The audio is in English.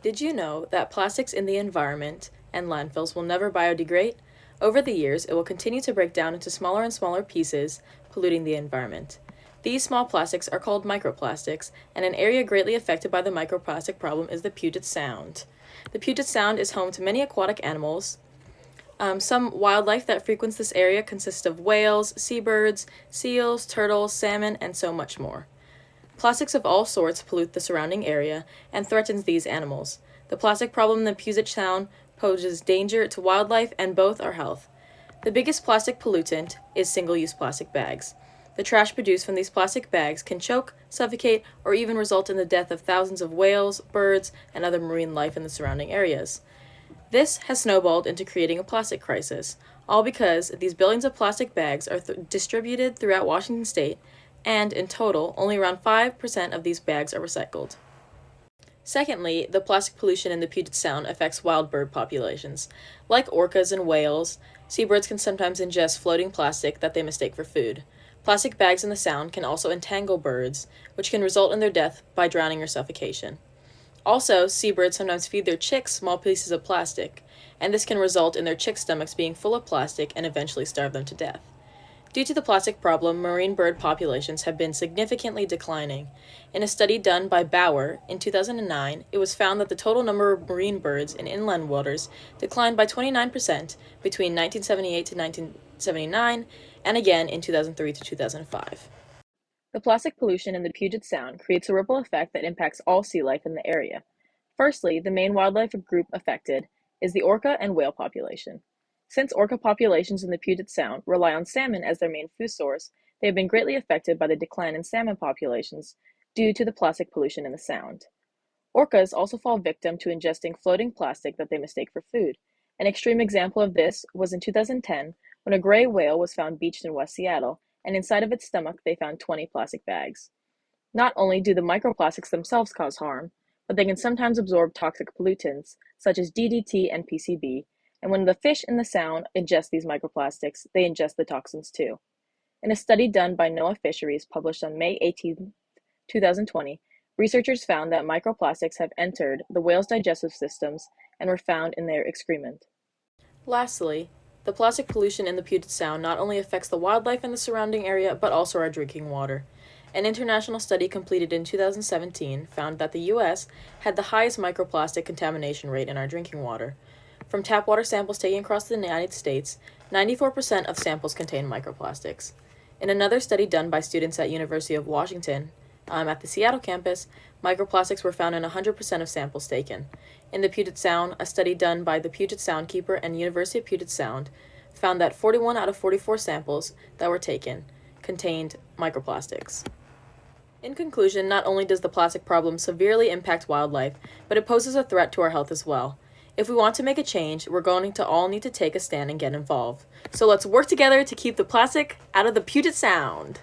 Did you know that plastics in the environment and landfills will never biodegrade? Over the years, it will continue to break down into smaller and smaller pieces, polluting the environment. These small plastics are called microplastics, and an area greatly affected by the microplastic problem is the Puget Sound. The Puget Sound is home to many aquatic animals. Some wildlife that frequents this area consists of whales, seabirds, seals, turtles, salmon, and so much more. Plastics of all sorts pollute the surrounding area and threatens these animals. The plastic problem in the Puget Sound poses danger to wildlife and both our health. The biggest plastic pollutant is single-use plastic bags. The trash produced from these plastic bags can choke, suffocate, or even result in the death of thousands of whales, birds, and other marine life in the surrounding areas. This has snowballed into creating a plastic crisis, all because these billions of plastic bags are distributed throughout Washington state, and in total, only around 5% of these bags are recycled. Secondly, the plastic pollution in the Puget Sound affects wild bird populations. Like orcas and whales, seabirds can sometimes ingest floating plastic that they mistake for food. Plastic bags in the Sound can also entangle birds, which can result in their death by drowning or suffocation. Also, seabirds sometimes feed their chicks small pieces of plastic, and this can result in their chick stomachs being full of plastic and eventually starve them to death. Due to the plastic problem, marine bird populations have been significantly declining. In a study done by Bauer in 2009, it was found that the total number of marine birds in inland waters declined by 29% between 1978 to 1979, and again in 2003 to 2005. The plastic pollution in the Puget Sound creates a ripple effect that impacts all sea life in the area. Firstly, the main wildlife group affected is the orca and whale population. Since orca populations in the Puget Sound rely on salmon as their main food source, they have been greatly affected by the decline in salmon populations due to the plastic pollution in the Sound. Orcas also fall victim to ingesting floating plastic that they mistake for food. An extreme example of this was in 2010 when a gray whale was found beached in West Seattle, and inside of its stomach they found 20 plastic bags. Not only do the microplastics themselves cause harm, but they can sometimes absorb toxic pollutants such as DDT and PCB, and when the fish in the Sound ingest these microplastics, they ingest the toxins too. In a study done by NOAA Fisheries published on May 18, 2020, researchers found that microplastics have entered the whales' digestive systems and were found in their excrement. Lastly, the plastic pollution in the Puget Sound not only affects the wildlife in the surrounding area, but also our drinking water. An international study completed in 2017 found that the U.S. had the highest microplastic contamination rate in our drinking water. From tap water samples taken across the United States, 94% of samples contain microplastics. In another study done by students at University of Washington, at the Seattle campus, microplastics were found in 100% of samples taken. In the Puget Sound, a study done by the Puget Sound Keeper and University of Puget Sound found that 41 out of 44 samples that were taken contained microplastics. In conclusion, not only does the plastic problem severely impact wildlife, but it poses a threat to our health as well. If we want to make a change, we're going to all need to take a stand and get involved. So let's work together to keep the plastic out of the Puget Sound.